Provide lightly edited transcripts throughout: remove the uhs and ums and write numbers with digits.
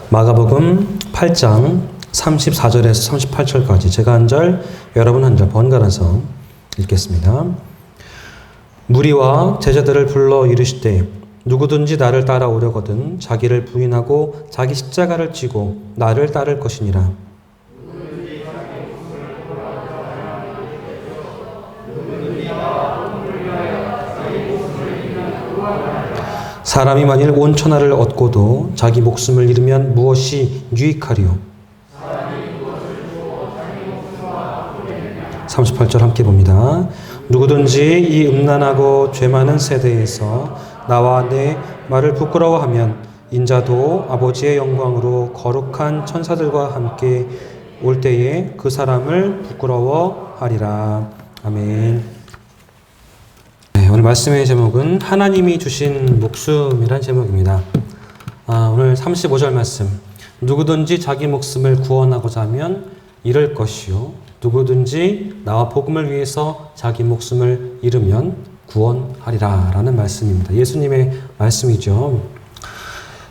마가복음 8장 34절에서 38절까지 제가 한 절, 여러분 한 절 번갈아서 읽겠습니다. 무리와 제자들을 불러 이르시되 누구든지 나를 따라오려거든 자기를 부인하고 자기 십자가를 지고 나를 따를 것이니라. 사람이 만일 온 천하를 얻고도 자기 목숨을 잃으면 무엇이 유익하리요? 38절 함께 봅니다. 누구든지 이 음란하고 죄 많은 세대에서 나와 내 말을 부끄러워하면 인자도 아버지의 영광으로 거룩한 천사들과 함께 올 때에 그 사람을 부끄러워하리라. 아멘. 오늘 말씀의 제목은 하나님이 주신 목숨이란 제목입니다. 오늘 35절 말씀. 누구든지 자기 목숨을 구원하고자 하면 잃을 것이요 누구든지 나와 복음을 위해서 자기 목숨을 잃으면 구원하리라 라는 말씀입니다. 예수님의 말씀이죠.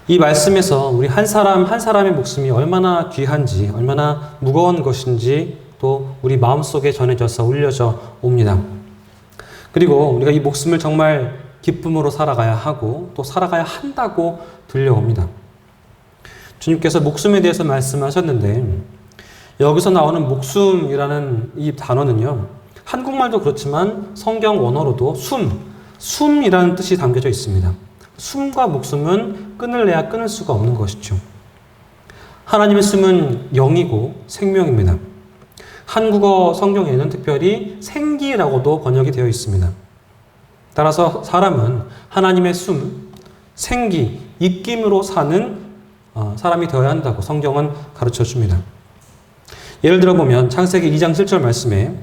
이 말씀에서 우리 한 사람 한 사람의 목숨이 얼마나 귀한지, 얼마나 무거운 것인지 또 우리 마음속에 전해져서 울려져 옵니다. 그리고 우리가 이 목숨을 정말 기쁨으로 살아가야 하고 또 살아가야 한다고 들려옵니다. 주님께서 목숨에 대해서 말씀하셨는데 여기서 나오는 목숨이라는 이 단어는요, 한국말도 그렇지만 성경 원어로도 숨이라는 뜻이 담겨져 있습니다. 숨과 목숨은 끊을 내야 끊을 수가 없는 것이죠. 하나님의 숨은 영이고 생명입니다. 한국어 성경에는 특별히 생기라고도 번역이 되어 있습니다. 따라서 사람은 하나님의 숨, 생기, 입김으로 사는 사람이 되어야 한다고 성경은 가르쳐 줍니다. 예를 들어 보면 창세기 2장 7절 말씀에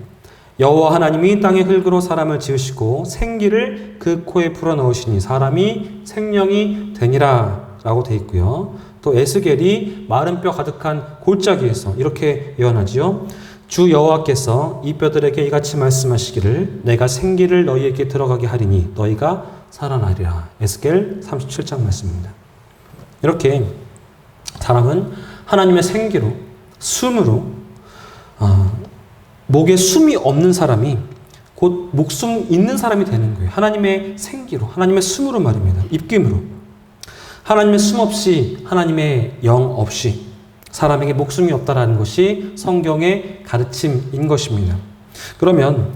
여호와 하나님이 땅의 흙으로 사람을 지으시고 생기를 그 코에 불어넣으시니 사람이 생명이 되니라 라고 되어 있고요. 또 에스겔이 마른 뼈 가득한 골짜기에서 이렇게 예언하지요. 주 여호와께서 이 뼈들에게 이같이 말씀하시기를 내가 생기를 너희에게 들어가게 하리니 너희가 살아나리라. 에스겔 37장 말씀입니다. 이렇게 사람은 하나님의 생기로, 숨으로, 목에 숨이 없는 사람이 곧 목숨 있는 사람이 되는 거예요. 하나님의 생기로, 하나님의 숨으로 말입니다. 입김으로. 하나님의 숨 없이, 하나님의 영 없이 사람에게 목숨이 없다라는 것이 성경의 가르침인 것입니다. 그러면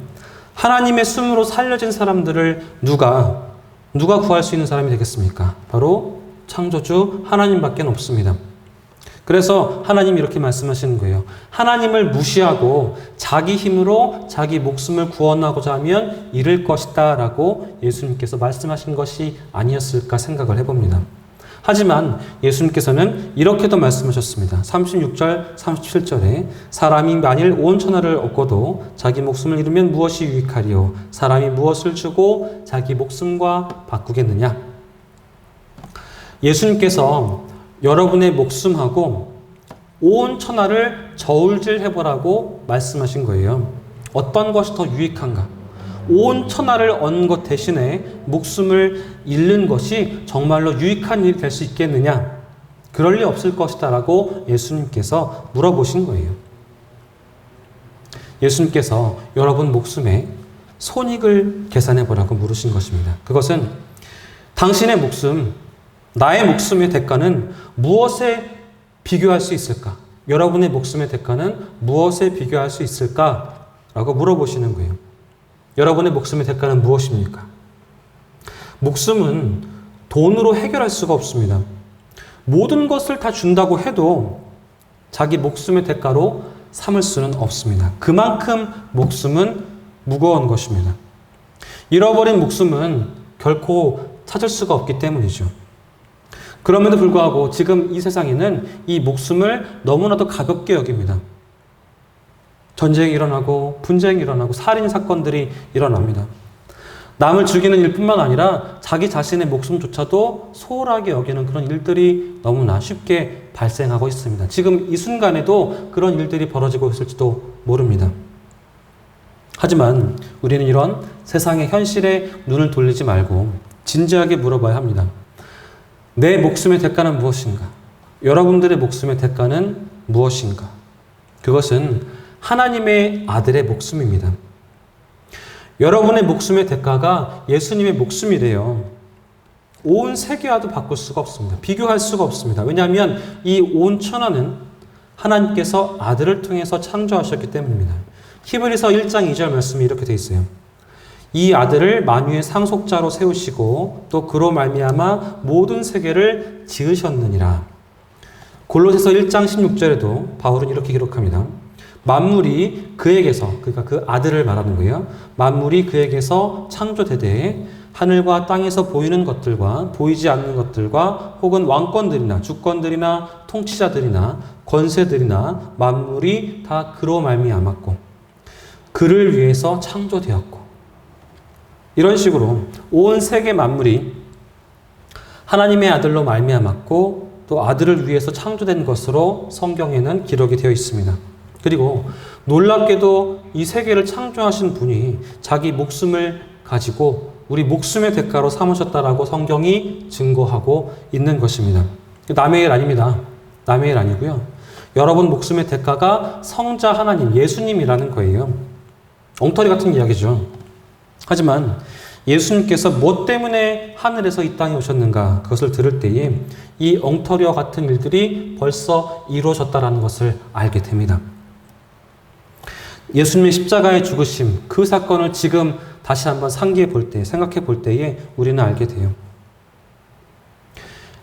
하나님의 숨으로 살려진 사람들을 누가 구할 수 있는 사람이 되겠습니까? 바로 창조주 하나님밖에 없습니다. 그래서 하나님이 이렇게 말씀하시는 거예요. 하나님을 무시하고 자기 힘으로 자기 목숨을 구원하고자 하면 잃을 것이다 라고 예수님께서 말씀하신 것이 아니었을까 생각을 해봅니다. 하지만 예수님께서는 이렇게도 말씀하셨습니다. 36절, 37절에 사람이 만일 온 천하를 얻고도 자기 목숨을 잃으면 무엇이 유익하리요? 사람이 무엇을 주고 자기 목숨과 바꾸겠느냐? 예수님께서 여러분의 목숨하고 온 천하를 저울질해보라고 말씀하신 거예요. 어떤 것이 더 유익한가? 온 천하를 얻은 것 대신에 목숨을 잃는 것이 정말로 유익한 일이 될 수 있겠느냐? 그럴 리 없을 것이다 라고 예수님께서 물어보신 거예요. 예수님께서 여러분 목숨의 손익을 계산해보라고 물으신 것입니다. 그것은 당신의 목숨, 나의 목숨의 대가는 무엇에 비교할 수 있을까? 여러분의 목숨의 대가는 무엇에 비교할 수 있을까? 라고 물어보시는 거예요. 여러분의 목숨의 대가는 무엇입니까? 목숨은 돈으로 해결할 수가 없습니다. 모든 것을 다 준다고 해도 자기 목숨의 대가로 삼을 수는 없습니다. 그만큼 목숨은 무거운 것입니다. 잃어버린 목숨은 결코 찾을 수가 없기 때문이죠. 그럼에도 불구하고 지금 이 세상에는 이 목숨을 너무나도 가볍게 여깁니다. 전쟁이 일어나고 분쟁이 일어나고 살인 사건들이 일어납니다. 남을 죽이는 일뿐만 아니라 자기 자신의 목숨조차도 소홀하게 여기는 그런 일들이 너무나 쉽게 발생하고 있습니다. 지금 이 순간에도 그런 일들이 벌어지고 있을지도 모릅니다. 하지만 우리는 이런 세상의 현실에 눈을 돌리지 말고 진지하게 물어봐야 합니다. 내 목숨의 대가는 무엇인가? 여러분들의 목숨의 대가는 무엇인가? 그것은 하나님의 아들의 목숨입니다. 여러분의 목숨의 대가가 예수님의 목숨이래요. 온 세계와도 바꿀 수가 없습니다. 비교할 수가 없습니다. 왜냐하면 이 온 천하는 하나님께서 아들을 통해서 창조하셨기 때문입니다. 히브리서 1장 2절 말씀이 이렇게 되어 있어요. 이 아들을 만유의 상속자로 세우시고 또 그로 말미암아 모든 세계를 지으셨느니라. 골로새서 1장 16절에도 바울은 이렇게 기록합니다. 만물이 그에게서, 그러니까 그 아들을 말하는 거예요. 만물이 그에게서 창조되되 하늘과 땅에서 보이는 것들과 보이지 않는 것들과 혹은 왕권들이나 주권들이나 통치자들이나 권세들이나 만물이 다 그로 말미암았고 그를 위해서 창조되었고, 이런 식으로 온 세계 만물이 하나님의 아들로 말미암았고 또 아들을 위해서 창조된 것으로 성경에는 기록이 되어 있습니다. 그리고 놀랍게도 이 세계를 창조하신 분이 자기 목숨을 가지고 우리 목숨의 대가로 삼으셨다라고 성경이 증거하고 있는 것입니다. 남의 일 아닙니다. 남의 일 아니고요. 여러분 목숨의 대가가 성자 하나님, 예수님이라는 거예요. 엉터리 같은 이야기죠. 하지만 예수님께서 뭐 때문에 하늘에서 이 땅에 오셨는가, 그것을 들을 때에 이 엉터리와 같은 일들이 벌써 이루어졌다는 것을 알게 됩니다. 예수님의 십자가의 죽으심, 그 사건을 지금 다시 한번 상기해 볼 때, 생각해 볼 때에 우리는 알게 돼요.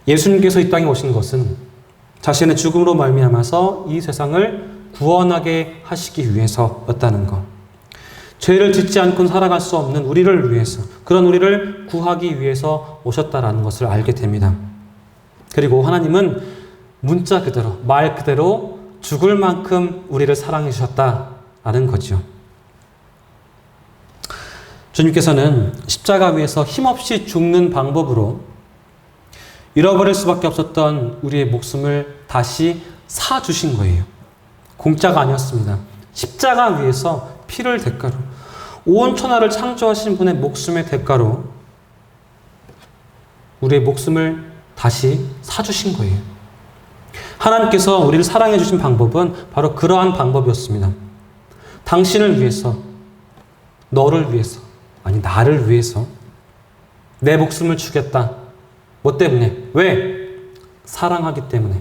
예수님께서 이 땅에 오신 것은 자신의 죽음으로 말미암아서 이 세상을 구원하게 하시기 위해서였다는 것. 죄를 짓지 않고는 살아갈 수 없는 우리를 위해서, 그런 우리를 구하기 위해서 오셨다라는 것을 알게 됩니다. 그리고 하나님은 문자 그대로, 말 그대로 죽을 만큼 우리를 사랑해 주셨다라는 거죠. 주님께서는 십자가 위에서 힘없이 죽는 방법으로 잃어버릴 수밖에 없었던 우리의 목숨을 다시 사주신 거예요. 공짜가 아니었습니다. 십자가 위에서 피를 대가로, 온 천하를 창조하신 분의 목숨의 대가로 우리의 목숨을 다시 사주신 거예요. 하나님께서 우리를 사랑해 주신 방법은 바로 그러한 방법이었습니다. 당신을 위해서, 너를 위해서, 아니 나를 위해서 내 목숨을 주겠다. 뭐 때문에? 왜? 사랑하기 때문에.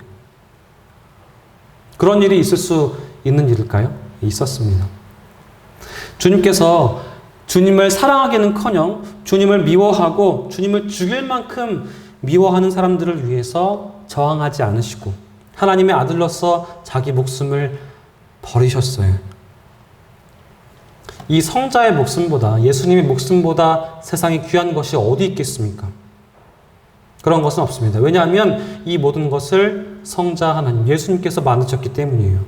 그런 일이 있을 수 있는 일일까요? 있었습니다. 주님께서 주님을 사랑하기는커녕 주님을 미워하고 주님을 죽일 만큼 미워하는 사람들을 위해서 저항하지 않으시고 하나님의 아들로서 자기 목숨을 버리셨어요. 이 성자의 목숨보다, 예수님의 목숨보다 세상에 귀한 것이 어디 있겠습니까? 그런 것은 없습니다. 왜냐하면 이 모든 것을 성자 하나님, 예수님께서 만드셨기 때문이에요.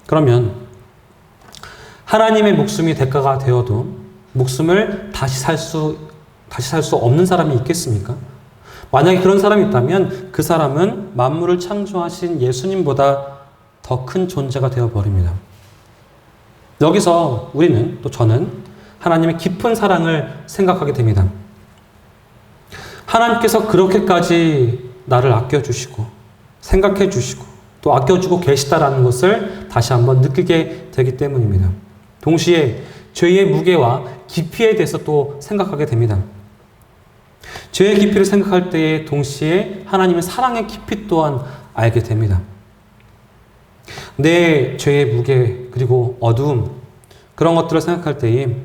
그러면 하나님의 목숨이 대가가 되어도 목숨을 다시 살 수 없는 사람이 있겠습니까? 만약에 그런 사람이 있다면 그 사람은 만물을 창조하신 예수님보다 더 큰 존재가 되어버립니다. 여기서 우리는, 또 저는 하나님의 깊은 사랑을 생각하게 됩니다. 하나님께서 그렇게까지 나를 아껴주시고 생각해 주시고 또 아껴주고 계시다라는 것을 다시 한번 느끼게 되기 때문입니다. 동시에 죄의 무게와 깊이에 대해서 또 생각하게 됩니다. 죄의 깊이를 생각할 때에 동시에 하나님의 사랑의 깊이 또한 알게 됩니다. 내 죄의 무게 그리고 어두움, 그런 것들을 생각할 때에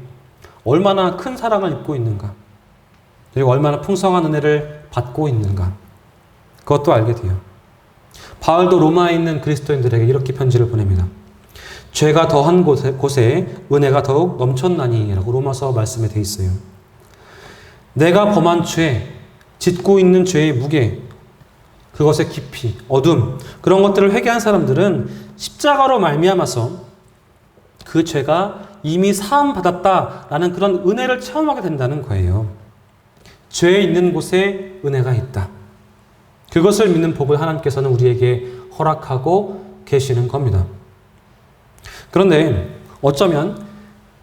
얼마나 큰 사랑을 입고 있는가, 그리고 얼마나 풍성한 은혜를 받고 있는가, 그것도 알게 돼요. 바울도 로마에 있는 그리스도인들에게 이렇게 편지를 보냅니다. 죄가 더한 곳에 은혜가 더욱 넘쳤나니 라고 로마서 말씀에 되어 있어요. 내가 범한 죄, 짓고 있는 죄의 무게, 그것의 깊이, 어둠, 그런 것들을 회개한 사람들은 십자가로 말미암아서 그 죄가 이미 사함받았다라는 그런 은혜를 체험하게 된다는 거예요. 죄에 있는 곳에 은혜가 있다. 그것을 믿는 복을 하나님께서는 우리에게 허락하고 계시는 겁니다. 그런데 어쩌면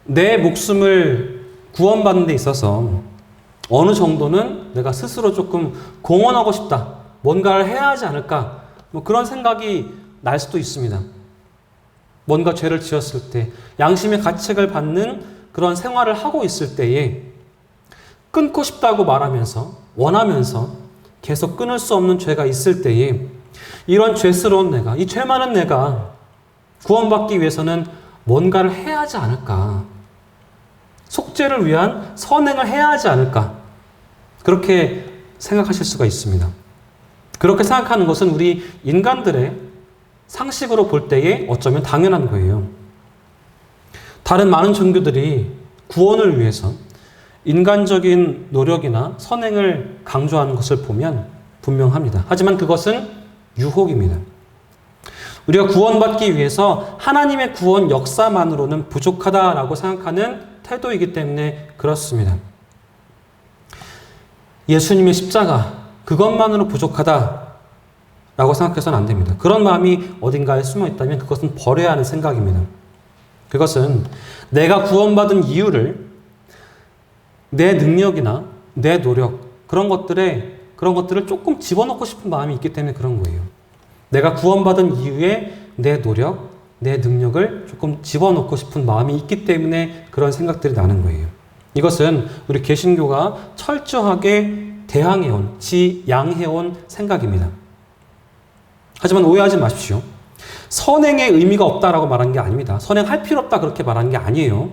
내 목숨을 구원받는 데 있어서 어느 정도는 내가 스스로 조금 공헌하고 싶다 뭔가를 해야 하지 않을까? 뭐 그런 생각이 날 수도 있습니다. 뭔가 죄를 지었을 때, 양심의 가책을 받는 그런 생활을 하고 있을 때에 끊고 싶다고 말하면서, 원하면서 계속 끊을 수 없는 죄가 있을 때에 이런 죄스러운 내가, 이 죄 많은 내가 구원받기 위해서는 뭔가를 해야 하지 않을까? 속죄를 위한 선행을 해야 하지 않을까? 그렇게 생각하실 수가 있습니다. 그렇게 생각하는 것은 우리 인간들의 상식으로 볼 때에 어쩌면 당연한 거예요. 다른 많은 종교들이 구원을 위해서 인간적인 노력이나 선행을 강조하는 것을 보면 분명합니다. 하지만 그것은 유혹입니다. 우리가 구원받기 위해서 하나님의 구원 역사만으로는 부족하다라고 생각하는 태도이기 때문에 그렇습니다. 예수님의 십자가, 그것만으로 부족하다라고 생각해서는 안 됩니다. 그런 마음이 어딘가에 숨어 있다면 그것은 버려야 하는 생각입니다. 그것은 내가 구원받은 이유를 내 능력이나 내 노력, 그런 것들을 조금 집어넣고 싶은 마음이 있기 때문에 그런 거예요. 내가 구원받은 이유에 내 노력, 내 능력을 조금 집어넣고 싶은 마음이 있기 때문에 그런 생각들이 나는 거예요. 이것은 우리 개신교가 철저하게 대항해온, 지양해온 생각입니다. 하지만 오해하지 마십시오. 선행의 의미가 없다라고 말한 게 아닙니다. 선행할 필요 없다 그렇게 말한 게 아니에요.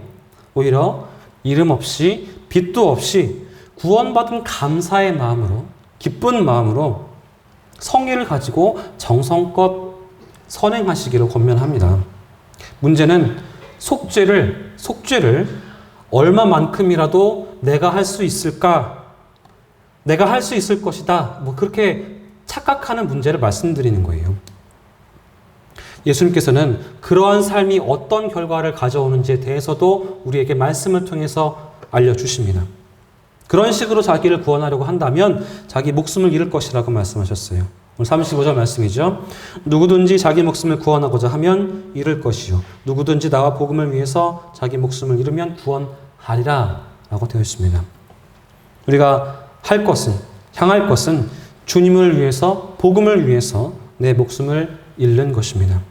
오히려 이름 없이 빚도 없이 구원받은 감사의 마음으로, 기쁜 마음으로 성의를 가지고 정성껏 선행하시기를 권면합니다. 문제는 속죄를 얼마만큼이라도 내가 할 수 있을까? 내가 할 수 있을 것이다. 뭐 그렇게 착각하는 문제를 말씀드리는 거예요. 예수님께서는 그러한 삶이 어떤 결과를 가져오는지에 대해서도 우리에게 말씀을 통해서 알려주십니다. 그런 식으로 자기를 구원하려고 한다면 자기 목숨을 잃을 것이라고 말씀하셨어요. 오늘 35절 말씀이죠. 누구든지 자기 목숨을 구원하고자 하면 잃을 것이요. 누구든지 나와 복음을 위해서 자기 목숨을 잃으면 구원하리라 라고 되어 있습니다. 우리가 향할 것은 주님을 위해서, 복음을 위해서 내 목숨을 잃는 것입니다.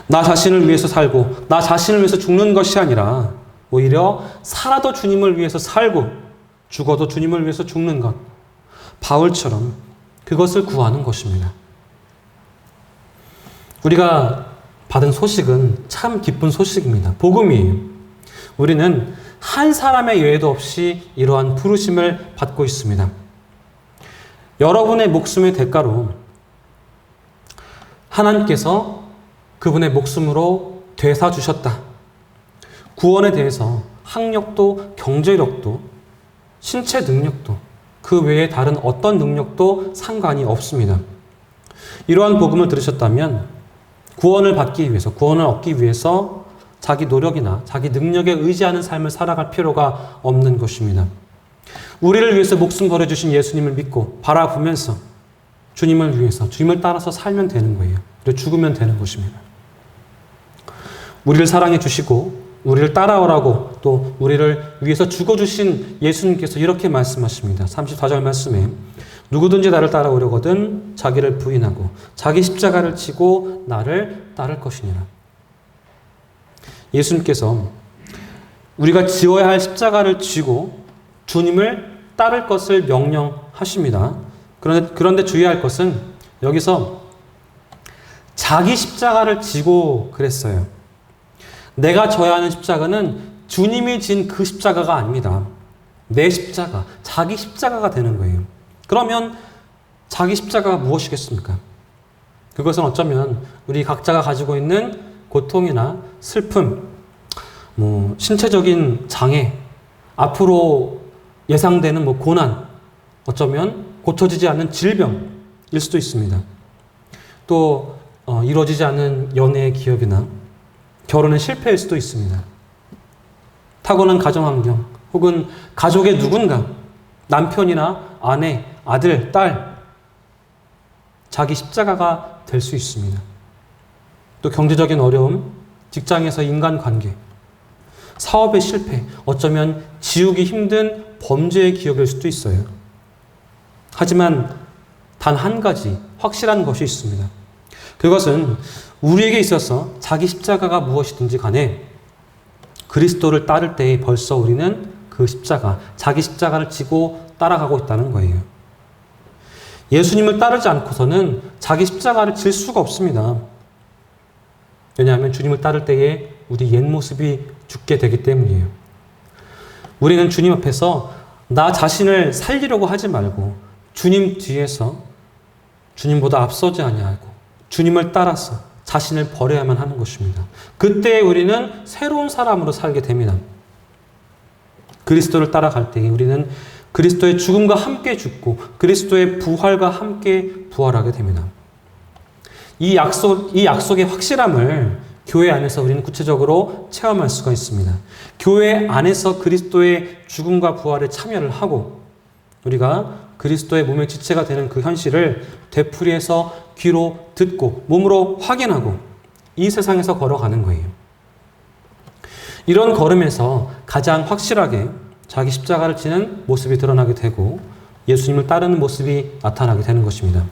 나 자신을 위해서 살고 나 자신을 위해서 죽는 것이 아니라 오히려 살아도 주님을 위해서 살고 죽어도 주님을 위해서 죽는 것. 바울처럼 그것을 구하는 것입니다. 우리가 받은 소식은 참 기쁜 소식입니다. 복음이에요. 우리는 한 사람의 예외도 없이 이러한 부르심을 받고 있습니다. 여러분의 목숨의 대가로 하나님께서 그분의 목숨으로 되사주셨다. 구원에 대해서 학력도 경제력도 신체 능력도 그 외에 다른 어떤 능력도 상관이 없습니다. 이러한 복음을 들으셨다면 구원을 받기 위해서, 구원을 얻기 위해서 자기 노력이나 자기 능력에 의지하는 삶을 살아갈 필요가 없는 것입니다. 우리를 위해서 목숨 버려주신 예수님을 믿고 바라보면서 주님을 위해서, 주님을 따라서 살면 되는 거예요. 그리고 죽으면 되는 것입니다. 우리를 사랑해 주시고 우리를 따라오라고 또 우리를 위해서 죽어주신 예수님께서 이렇게 말씀하십니다. 34절 말씀에 누구든지 나를 따라오려거든 자기를 부인하고 자기 십자가를 지고 나를 따를 것이니라. 예수님께서 우리가 지어야 할 십자가를 지고 주님을 따를 것을 명령하십니다. 그런데 주의할 것은 여기서 자기 십자가를 지고 그랬어요. 내가 져야 하는 십자가는 주님이 진 그 십자가가 아닙니다. 내 십자가, 자기 십자가가 되는 거예요. 그러면 자기 십자가가 무엇이겠습니까? 그것은 어쩌면 우리 각자가 가지고 있는 고통이나 슬픔, 신체적인 장애, 앞으로 예상되는 고난, 어쩌면 고쳐지지 않는 질병일 수도 있습니다. 또 이루어지지 않은 연애의 기억이나 결혼의 실패일 수도 있습니다. 타고난 가정환경 혹은 가족의 누군가, 남편이나 아내, 아들, 딸, 자기 십자가가 될 수 있습니다. 또 경제적인 어려움, 직장에서 인간관계, 사업의 실패, 어쩌면 지우기 힘든 범죄의 기억일 수도 있어요. 하지만 단 한 가지 확실한 것이 있습니다. 그것은 우리에게 있어서 자기 십자가가 무엇이든지 간에 그리스도를 따를 때에 벌써 우리는 그 십자가, 자기 십자가를 지고 따라가고 있다는 거예요. 예수님을 따르지 않고서는 자기 십자가를 질 수가 없습니다. 왜냐하면 주님을 따를 때에 우리 옛 모습이 죽게 되기 때문이에요. 우리는 주님 앞에서 나 자신을 살리려고 하지 말고 주님 뒤에서 주님보다 앞서지 아니하고 주님을 따라서 자신을 버려야만 하는 것입니다. 그때 우리는 새로운 사람으로 살게 됩니다. 그리스도를 따라갈 때에 우리는 그리스도의 죽음과 함께 죽고 그리스도의 부활과 함께 부활하게 됩니다. 이 약속의 확실함을 교회 안에서 우리는 구체적으로 체험할 수가 있습니다. 교회 안에서 그리스도의 죽음과 부활에 참여를 하고 우리가 그리스도의 몸의 지체가 되는 그 현실을 되풀이해서 귀로 듣고 몸으로 확인하고 이 세상에서 걸어가는 거예요. 이런 걸음에서 가장 확실하게 자기 십자가를 지는 모습이 드러나게 되고 예수님을 따르는 모습이 나타나게 되는 것입니다.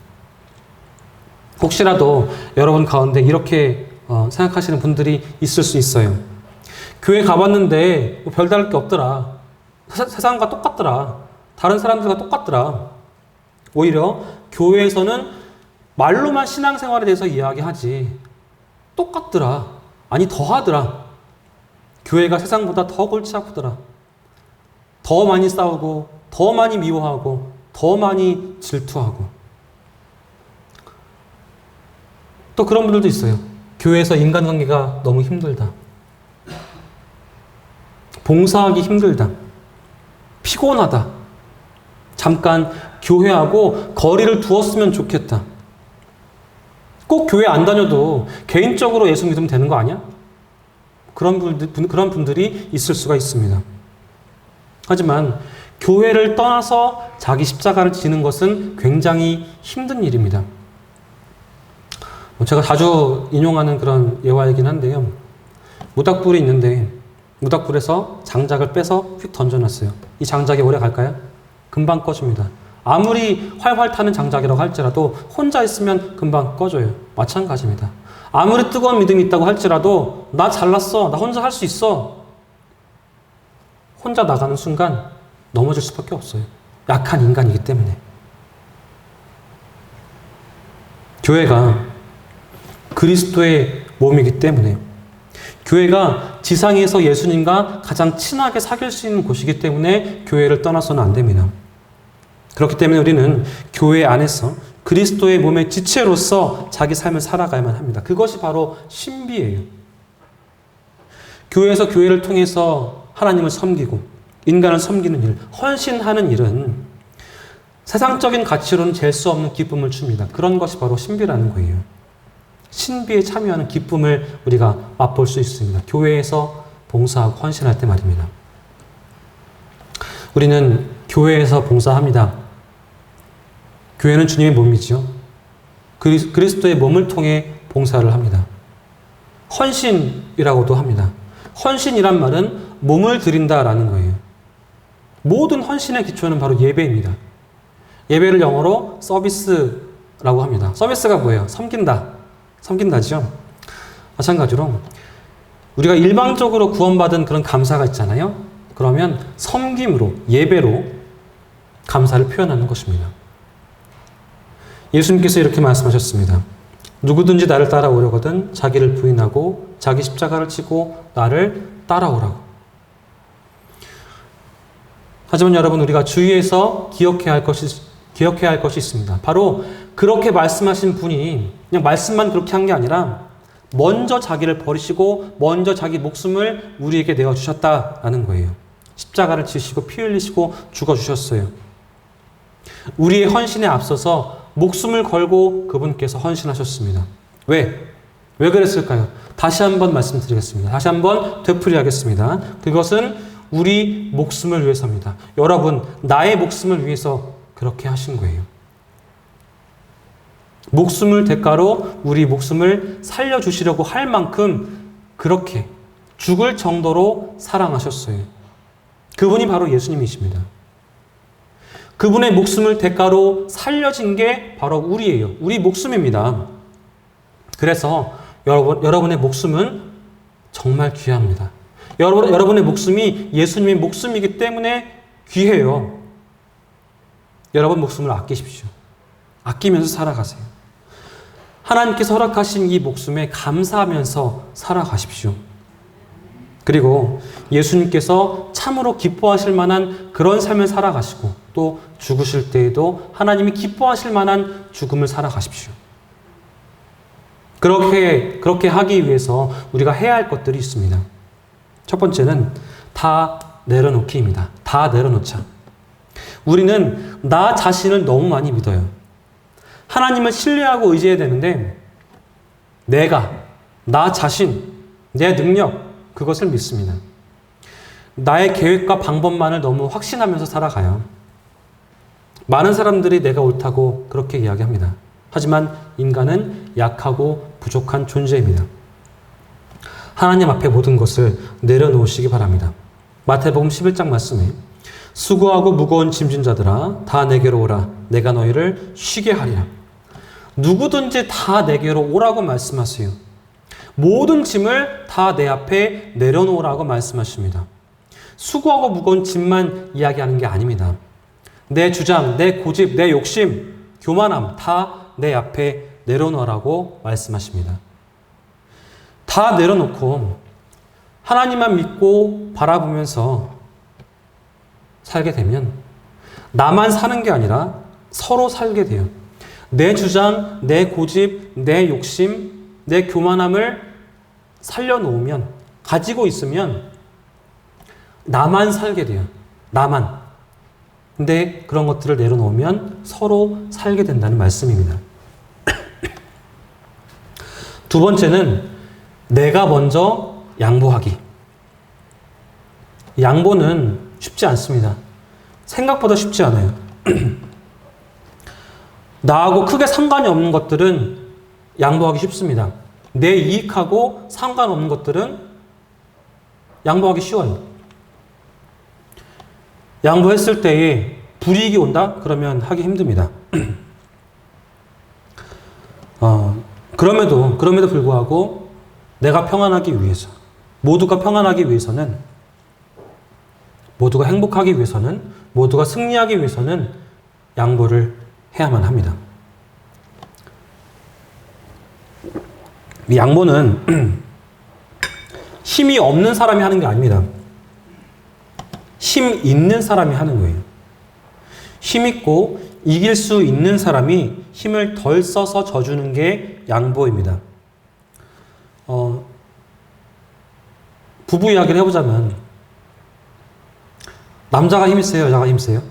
혹시라도 여러분 가운데 이렇게 생각하시는 분들이 있을 수 있어요. 교회 가봤는데 뭐 별다를 게 없더라. 세상과 똑같더라. 다른 사람들과 똑같더라. 오히려 교회에서는 말로만 신앙생활에 대해서 이야기하지 똑같더라. 아니 더하더라. 교회가 세상보다 더 골치 아프더라. 더 많이 싸우고 더 많이 미워하고 더 많이 질투하고 또 그런 분들도 있어요. 교회에서 인간관계가 너무 힘들다. 봉사하기 힘들다. 피곤하다. 잠깐 교회하고 거리를 두었으면 좋겠다. 꼭 교회 안 다녀도 개인적으로 예수 믿으면 되는 거 아니야? 그런 분들이 있을 수가 있습니다. 하지만 교회를 떠나서 자기 십자가를 지는 것은 굉장히 힘든 일입니다. 제가 자주 인용하는 그런 예화이긴 한데요. 모닥불이 있는데 모닥불에서 장작을 빼서 휙 던져놨어요. 이 장작이 오래 갈까요? 금방 꺼집니다. 아무리 활활 타는 장작이라고 할지라도 혼자 있으면 금방 꺼져요. 마찬가지입니다. 아무리 뜨거운 믿음이 있다고 할지라도 나 잘났어. 나 혼자 할 수 있어. 혼자 나가는 순간 넘어질 수밖에 없어요. 약한 인간이기 때문에. 교회가 그리스도의 몸이기 때문에 교회가 지상에서 예수님과 가장 친하게 사귈 수 있는 곳이기 때문에 교회를 떠나서는 안 됩니다. 그렇기 때문에 우리는 교회 안에서 그리스도의 몸의 지체로서 자기 삶을 살아가야만 합니다. 그것이 바로 신비예요. 교회에서 교회를 통해서 하나님을 섬기고 인간을 섬기는 일, 헌신하는 일은 세상적인 가치로는 잴 수 없는 기쁨을 줍니다. 그런 것이 바로 신비라는 거예요. 신비에 참여하는 기쁨을 우리가 맛볼 수 있습니다. 교회에서 봉사하고 헌신할 때 말입니다. 우리는 교회에서 봉사합니다. 교회는 주님의 몸이죠. 그리스도의 몸을 통해 봉사를 합니다. 헌신이라고도 합니다. 헌신이란 말은 몸을 드린다라는 거예요. 모든 헌신의 기초는 바로 예배입니다. 예배를 영어로 서비스라고 합니다. 서비스가 뭐예요? 섬긴다죠. 마찬가지로 우리가 일방적으로 구원받은 그런 감사가 있잖아요. 그러면 섬김으로, 예배로 감사를 표현하는 것입니다. 예수님께서 이렇게 말씀하셨습니다. 누구든지 나를 따라오려거든 자기를 부인하고 자기 십자가를 지고 나를 따라오라고. 하지만 여러분, 우리가 주의해서 기억해야 할 것이 있습니다. 바로 그렇게 말씀하신 분이 그냥 말씀만 그렇게 한 게 아니라 먼저 자기를 버리시고 먼저 자기 목숨을 우리에게 내어주셨다라는 거예요. 십자가를 지시고 피 흘리시고 죽어주셨어요. 우리의 헌신에 앞서서 목숨을 걸고 그분께서 헌신하셨습니다. 왜 그랬을까요? 다시 한번 말씀드리겠습니다. 다시 한번 되풀이하겠습니다. 그것은 우리 목숨을 위해서입니다. 여러분, 나의 목숨을 위해서 그렇게 하신 거예요. 목숨을 대가로 우리 목숨을 살려주시려고 할 만큼 그렇게 죽을 정도로 사랑하셨어요. 그분이 바로 예수님이십니다. 그분의 목숨을 대가로 살려진 게 바로 우리예요. 우리 목숨입니다. 그래서 여러분의 목숨은 정말 귀합니다. 여러분의 목숨이 예수님의 목숨이기 때문에 귀해요. 여러분 목숨을 아끼십시오. 아끼면서 살아가세요. 하나님께서 허락하신 이 목숨에 감사하면서 살아가십시오. 그리고 예수님께서 참으로 기뻐하실 만한 그런 삶을 살아가시고 또 죽으실 때에도 하나님이 기뻐하실 만한 죽음을 살아가십시오. 그렇게 하기 위해서 우리가 해야 할 것들이 있습니다. 첫 번째는 다 내려놓기입니다. 다 내려놓자. 우리는 나 자신을 너무 많이 믿어요. 하나님을 신뢰하고 의지해야 되는데 나 자신, 내 능력, 그것을 믿습니다. 나의 계획과 방법만을 너무 확신하면서 살아가요. 많은 사람들이 내가 옳다고 그렇게 이야기합니다. 하지만 인간은 약하고 부족한 존재입니다. 하나님 앞에 모든 것을 내려놓으시기 바랍니다. 마태복음 11장 말씀에 수고하고 무거운 짐진 자들아 다 내게로 오라 내가 너희를 쉬게 하리라. 누구든지 다 내게로 오라고 말씀하세요. 모든 짐을 다 내 앞에 내려놓으라고 말씀하십니다. 수고하고 무거운 짐만 이야기하는 게 아닙니다. 내 주장, 내 고집, 내 욕심, 교만함 다 내 앞에 내려놓으라고 말씀하십니다. 다 내려놓고 하나님만 믿고 바라보면서 살게 되면 나만 사는 게 아니라 서로 살게 돼요. 내 주장, 내 고집, 내 욕심, 내 교만함을 살려놓으면, 가지고 있으면 나만 살게 돼요. 나만. 근데 그런 것들을 내려놓으면 서로 살게 된다는 말씀입니다. 두 번째는 내가 먼저 양보하기. 양보는 쉽지 않습니다. 생각보다 쉽지 않아요. 나하고 크게 상관이 없는 것들은 양보하기 쉽습니다. 내 이익하고 상관없는 것들은 양보하기 쉬워요. 양보했을 때에 불이익이 온다? 그러면 하기 힘듭니다. 그럼에도 불구하고 내가 평안하기 위해서, 모두가 평안하기 위해서는, 모두가 행복하기 위해서는, 모두가 승리하기 위해서는 양보를 해야만 합니다. 이 양보는 힘이 없는 사람이 하는 게 아닙니다. 힘 있는 사람이 하는 거예요. 힘 있고 이길 수 있는 사람이 힘을 덜 써서 져주는 게 양보입니다. 부부 이야기를 해보자면 남자가 힘이 세요? 여자가 힘이 세요?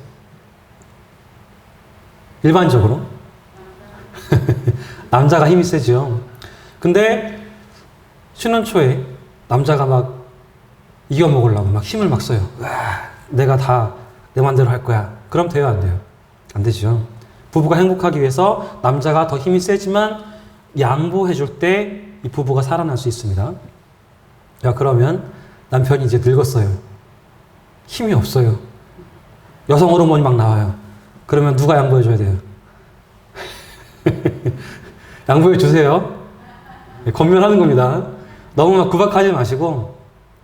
일반적으로 남자가 힘이 세죠. 근데 신혼 초에 남자가 막 이겨먹으려고 막 힘을 막 써요. 내가 다 내 맘대로 할 거야. 그럼 돼요? 안 돼요? 안 되죠. 부부가 행복하기 위해서 남자가 더 힘이 세지만 양보해줄 때 이 부부가 살아날 수 있습니다. 야, 그러면 남편이 이제 늙었어요. 힘이 없어요. 여성 호르몬이 막 나와요. 그러면 누가 양보해줘야 돼요? 양보해주세요. 권면하는 겁니다. 너무 막 구박하지 마시고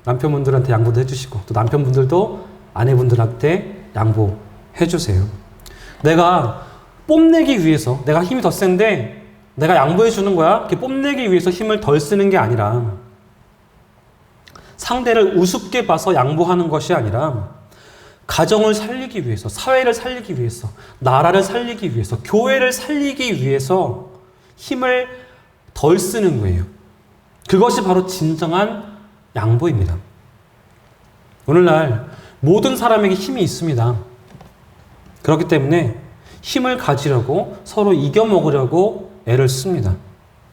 남편분들한테 양보도 해주시고 또 남편분들도 아내분들한테 양보해주세요. 내가 뽐내기 위해서, 내가 힘이 더 센데 내가 양보해주는 거야? 이렇게 뽐내기 위해서 힘을 덜 쓰는 게 아니라, 상대를 우습게 봐서 양보하는 것이 아니라 가정을 살리기 위해서, 사회를 살리기 위해서, 나라를 살리기 위해서, 교회를 살리기 위해서 힘을 덜 쓰는 거예요. 그것이 바로 진정한 양보입니다. 오늘날 모든 사람에게 힘이 있습니다. 그렇기 때문에 힘을 가지려고 서로 이겨먹으려고 애를 씁니다.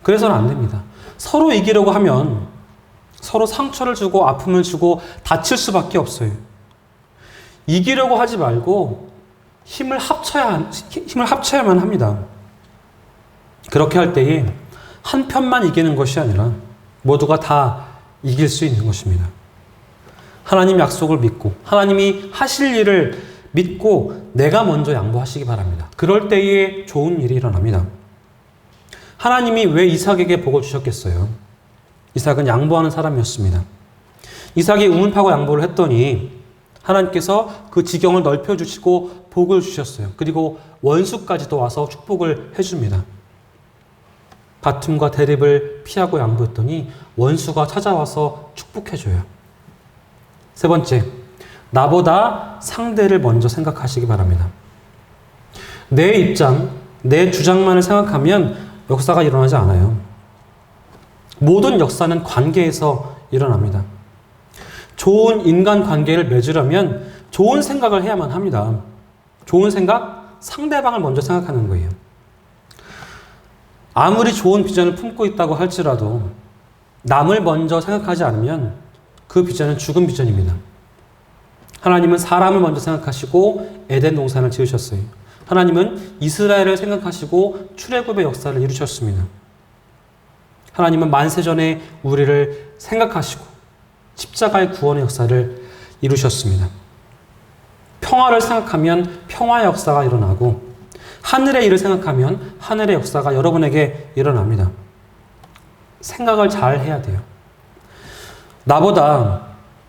그래서는 안 됩니다. 서로 이기려고 하면 서로 상처를 주고 아픔을 주고 다칠 수밖에 없어요. 이기려고 하지 말고 힘을 합쳐야만 합니다. 그렇게 할 때에 한 편만 이기는 것이 아니라 모두가 다 이길 수 있는 것입니다. 하나님 약속을 믿고 하나님이 하실 일을 믿고 내가 먼저 양보하시기 바랍니다. 그럴 때에 좋은 일이 일어납니다. 하나님이 왜 이삭에게 복을 주셨겠어요? 이삭은 양보하는 사람이었습니다. 이삭이 우물파고 양보를 했더니 하나님께서 그 지경을 넓혀주시고 복을 주셨어요. 그리고 원수까지도 와서 축복을 해줍니다. 다툼과 대립을 피하고 양보했더니 원수가 찾아와서 축복해줘요. 세 번째, 나보다 상대를 먼저 생각하시기 바랍니다. 내 입장, 내 주장만을 생각하면 역사가 일어나지 않아요. 모든 역사는 관계에서 일어납니다. 좋은 인간관계를 맺으려면 좋은 생각을 해야만 합니다. 좋은 생각? 상대방을 먼저 생각하는 거예요. 아무리 좋은 비전을 품고 있다고 할지라도 남을 먼저 생각하지 않으면 그 비전은 죽은 비전입니다. 하나님은 사람을 먼저 생각하시고 에덴 동산을 지으셨어요. 하나님은 이스라엘을 생각하시고 출애굽의 역사를 이루셨습니다. 하나님은 만세전에 우리를 생각하시고 십자가의 구원의 역사를 이루셨습니다. 평화를 생각하면 평화의 역사가 일어나고 하늘의 일을 생각하면 하늘의 역사가 여러분에게 일어납니다. 생각을 잘 해야 돼요. 나보다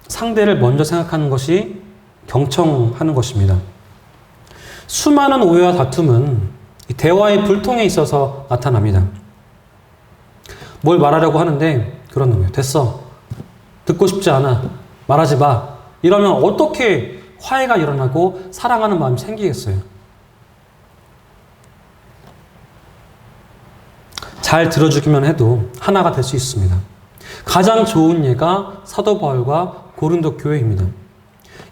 상대를 먼저 생각하는 것이 경청하는 것입니다. 수많은 오해와 다툼은 대화의 불통에 있어서 나타납니다. 뭘 말하려고 하는데 그러는 거예요. 됐어. 듣고 싶지 않아. 말하지 마. 이러면 어떻게 화해가 일어나고 사랑하는 마음이 생기겠어요? 잘 들어주기만 해도 하나가 될 수 있습니다. 가장 좋은 예가 사도 바울과 고린도 교회입니다.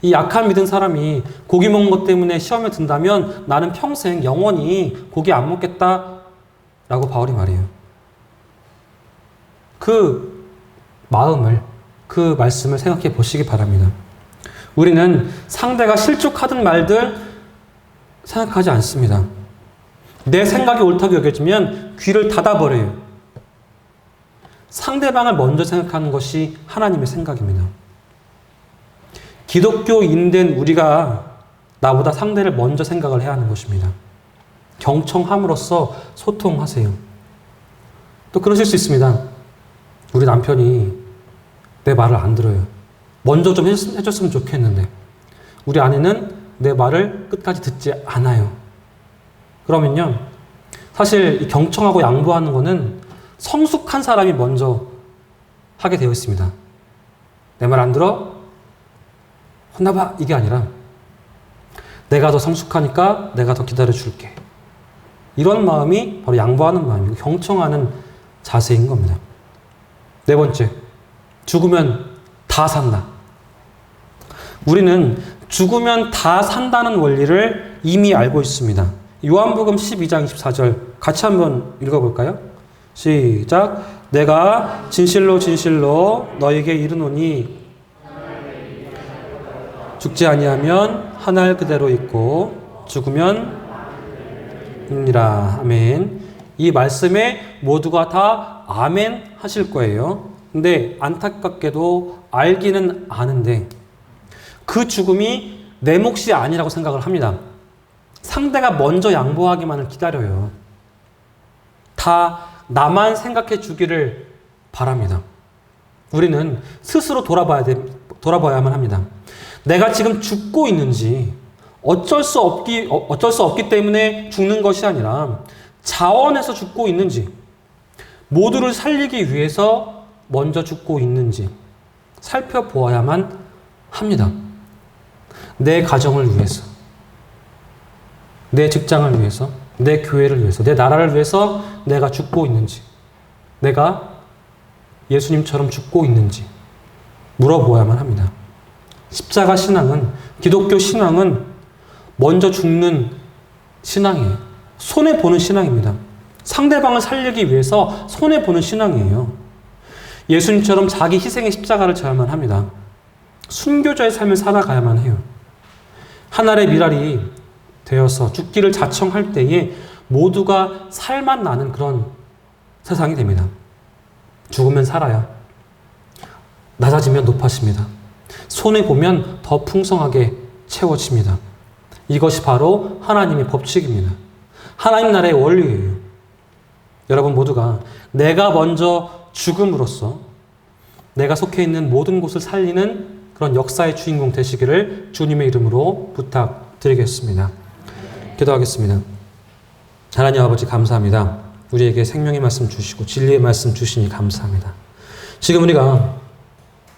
이 약한 믿은 사람이 고기 먹는 것 때문에 시험에 든다면 나는 평생 영원히 고기 안 먹겠다 라고 바울이 말해요. 그 마음을, 그 말씀을 생각해 보시기 바랍니다. 우리는 상대가 실족하든 말든 생각하지 않습니다. 내 생각이 옳다고 여겨지면 귀를 닫아버려요. 상대방을 먼저 생각하는 것이 하나님의 생각입니다. 기독교인된 우리가 나보다 상대를 먼저 생각을 해야 하는 것입니다. 경청함으로써 소통하세요. 또 그러실 수 있습니다. 우리 남편이 내 말을 안 들어요. 먼저 좀 해줬으면 좋겠는데 우리 아내는 내 말을 끝까지 듣지 않아요. 그러면요, 사실 이 경청하고 양보하는 거는 성숙한 사람이 먼저 하게 되어 있습니다. 내 말 안 들어? 혼나봐. 이게 아니라 내가 더 성숙하니까 내가 더 기다려줄게. 이런 마음이 바로 양보하는 마음이고 경청하는 자세인 겁니다. 네 번째, 죽으면 다 산다. 우리는 죽으면 다 산다는 원리를 이미 알고 있습니다. 요한복음 12장 24절 같이 한번 읽어볼까요? 시작. 내가 진실로 진실로 너에게 이르노니 죽지 아니하면 한 알 그대로 있고 죽으면 이라. 아멘. 이 말씀에 모두가 다 아멘 하실 거예요. 근데 안타깝게도 알기는 아는데 그 죽음이 내 몫이 아니라고 생각을 합니다. 상대가 먼저 양보하기만을 기다려요. 다 나만 생각해 주기를 바랍니다. 우리는 스스로 돌아봐야만 합니다. 내가 지금 죽고 있는지 어쩔 수 없기 때문에 죽는 것이 아니라 자원해서 죽고 있는지 모두를 살리기 위해서 먼저 죽고 있는지 살펴보아야만 합니다. 내 가정을 위해서, 내 직장을 위해서, 내 교회를 위해서, 내 나라를 위해서 내가 죽고 있는지, 내가 예수님처럼 죽고 있는지 물어보아야만 합니다. 십자가 신앙은, 기독교 신앙은 먼저 죽는 신앙이에요. 손해보는 신앙입니다. 상대방을 살리기 위해서 손해보는 신앙이에요. 예수님처럼 자기 희생의 십자가를 져야만 합니다. 순교자의 삶을 살아가야만 해요. 하늘의 미랄이 되어서 죽기를 자청할 때에 모두가 살만 나는 그런 세상이 됩니다. 죽으면 살아야, 낮아지면 높아집니다. 손해보면 더 풍성하게 채워집니다. 이것이 바로 하나님의 법칙입니다. 하나님 나라의 원리예요. 여러분 모두가 내가 먼저 죽음으로써 내가 속해 있는 모든 곳을 살리는 그런 역사의 주인공 되시기를 주님의 이름으로 부탁드리겠습니다. 기도하겠습니다. 하나님 아버지 감사합니다. 우리에게 생명의 말씀 주시고 진리의 말씀 주시니 감사합니다. 지금 우리가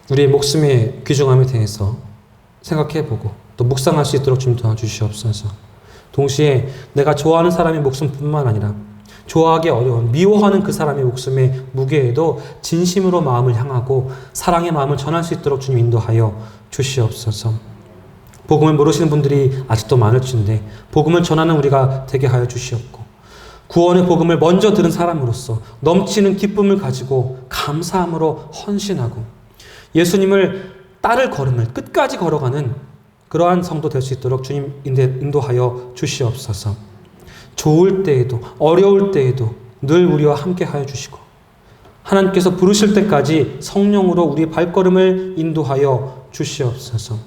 우리의 목숨의 귀중함에 대해서 생각해보고 또 묵상할 수 있도록 좀 도와주시옵소서. 동시에 내가 좋아하는 사람의 목숨뿐만 아니라 좋아하기 어려운 미워하는 그 사람의 목숨의 무게에도 진심으로 마음을 향하고 사랑의 마음을 전할 수 있도록 주님 인도하여 주시옵소서. 복음을 모르시는 분들이 아직도 많을진데 복음을 전하는 우리가 되게 하여 주시옵고 구원의 복음을 먼저 들은 사람으로서 넘치는 기쁨을 가지고 감사함으로 헌신하고 예수님을 따를 걸음을 끝까지 걸어가는 그러한 성도 될 수 있도록 주님 인도하여 주시옵소서. 좋을 때에도 어려울 때에도 늘 우리와 함께 하여 주시고 하나님께서 부르실 때까지 성령으로 우리의 발걸음을 인도하여 주시옵소서.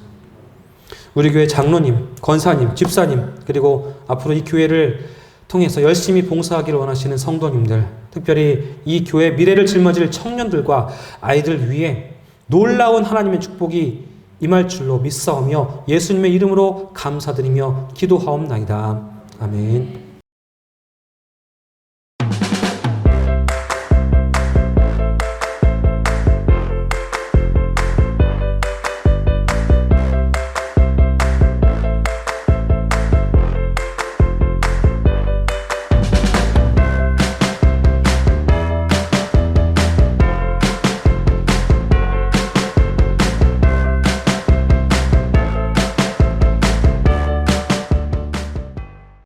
우리 교회 장로님, 권사님, 집사님 그리고 앞으로 이 교회를 통해서 열심히 봉사하기를 원하시는 성도님들, 특별히 이 교회 미래를 짊어질 청년들과 아이들 위해 놀라운 하나님의 축복이 임할 줄로 믿사오며 예수님의 이름으로 감사드리며 기도하옵나이다. 아멘.